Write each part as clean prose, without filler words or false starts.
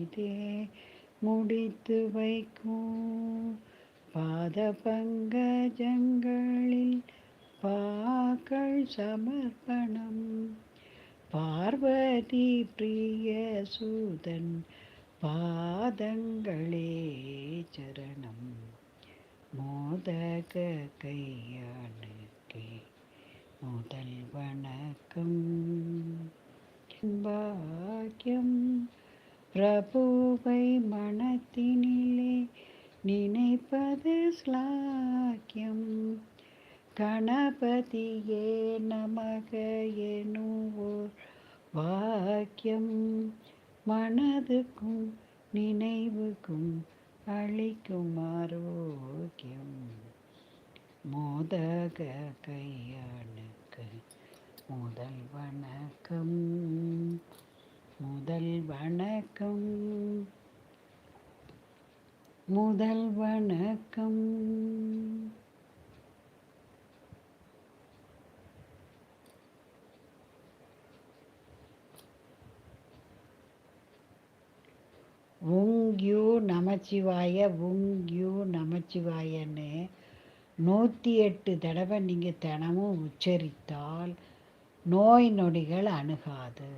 இதே முடித்து வைக்கும் பாத பங்கஜங்களில் பாக்கள் சமர்ப்பணம். பார்வதி பிரிய சூதன் பாதங்களே சரணம். மோதக கையானுக்கே முதல் வணக்கம். பாக்கியம் பிரபுவை மனத்தினிலே நினைப்பது ஸ்லாக்கியம். கணபதியே நமக எனுவோர் வாக்கியம் மனதுக்கும் நினைவுக்கும் அளிக்கும் ஆரோக்கியம். மோதக கையானுக்கு முதல் வணக்கம். முதல் வணக்கம். முதல் வணக்கம். உங்யூ நமச்சிவாய உங்யூ நமச்சிவாயன்னு 108 தடவை நீங்கள் தினமும் உச்சரித்தால் நோய் நொடிகள் அணுகாது.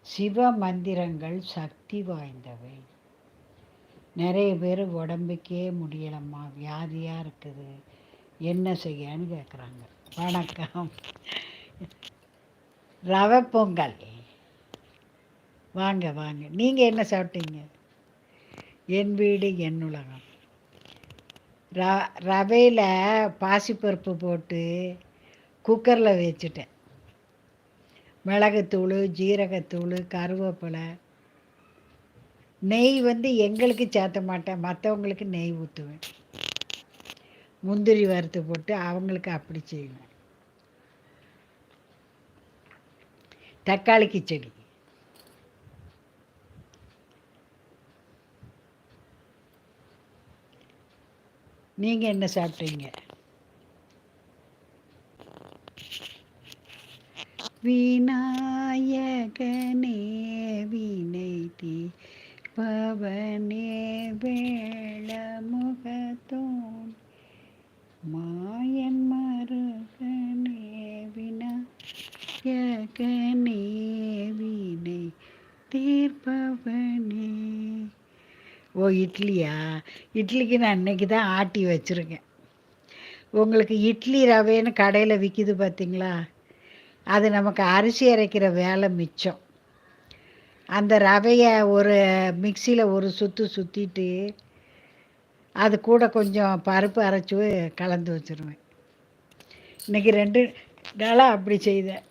சிவ மந்திரங்கள் சக்தி வாய்ந்தவை. நிறைய பேர் உடம்புக்கே முடியலம்மா, வியாதியாக இருக்குது, என்ன செய்யன்னு கேட்குறாங்க. வணக்கம். ரவை பொங்கல். வாங்க வாங்க. நீங்கள் என்ன சாப்பிட்டீங்க? என் வீடு என் உலகம். ரவையில் பாசிப்பருப்பு போட்டு குக்கரில் வச்சுட்டேன். மிளகுத்தூள், ஜீரகத்தூள், கருவேப்பிலை, நெய் எங்களுக்கு சேர்த்த மாட்டேன், மற்றவங்களுக்கு நெய் ஊற்றுவேன். முந்திரி வறுத்து போட்டு அவங்களுக்கு அப்படி செய்வேன். தக்காளி கிச்சடி. நீங்கள் என்ன சாப்பிட்டீங்க? விநாயகனே வினை தீர்ப்பவனே வேளமுகத்தோன் மாயன் மருகனே விநாயகனே வினை தீர்ப்பவனே. ஓ, இட்லியா? இட்லிக்கு நான் அன்னைக்கு தான் ஆட்டி வச்சுருக்கேன். உங்களுக்கு இட்லி ரவைன்னு கடையில் விற்கிது பார்த்தீங்களா? அது நமக்கு அரிசி அரைக்கிற வேலை மிச்சம். அந்த ரவையை ஒரு மிக்சியில் ஒரு சுற்றிட்டு அது கூட கொஞ்சம் பருப்பு அரைச்சி கலந்து வச்சுருவேன். இன்றைக்கி 2 நாளாக அப்படி செய்தேன்.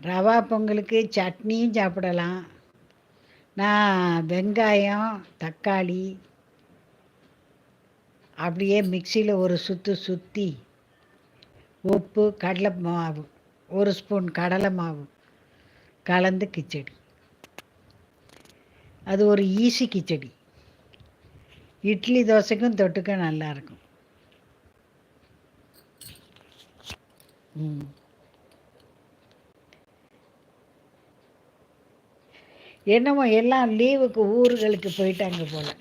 ரவா பொங்கலுக்கு சட்னியும் சாப்பிடலாம். நான் வெங்காயம், தக்காளி அப்படியே மிக்சியில் ஒரு சுற்றி உப்பு, கடலை மாவு, 1 ஸ்பூன் கடலை மாவு கலந்து கிச்சடி. அது ஒரு ஈஸி கிச்சடி. இட்லி தோசைக்கும் தொட்டுக்க நல்லாயிருக்கும். என்னமோ எல்லாம் லீவுக்கு ஊர்களுக்கு போயிட்டாங்க போல்.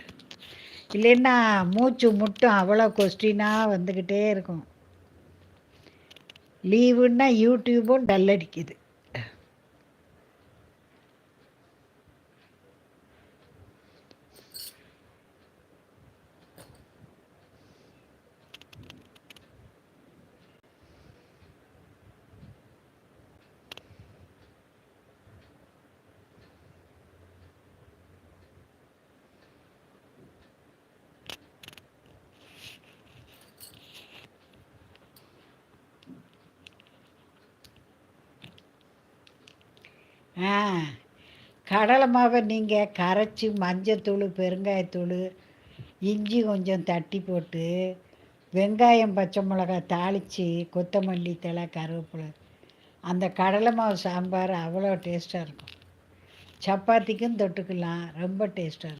இல்லைன்னா மூச்சு முட்டும் அவ்வளோ கொஸ்டினாக வந்துக்கிட்டே இருக்கும். லீவுன்னா யூடியூப்பும் டல் அடிக்குது. கடலை மாவை நீங்கள் கரைச்சி மஞ்சத்தூள், பெருங்காயத்தூள், இஞ்சி கொஞ்சம் தட்டி போட்டு வெங்காயம், பச்சை மிளகாய் தாளித்து கொத்தமல்லி தழை, கருவேப்பிலை, அந்த கடலை மாவு சாம்பார் அவ்வளோ டேஸ்ட்டாக இருக்கும். சப்பாத்திக்கும் தொட்டுக்கலாம். ரொம்ப டேஸ்ட்டாக இருக்கும்.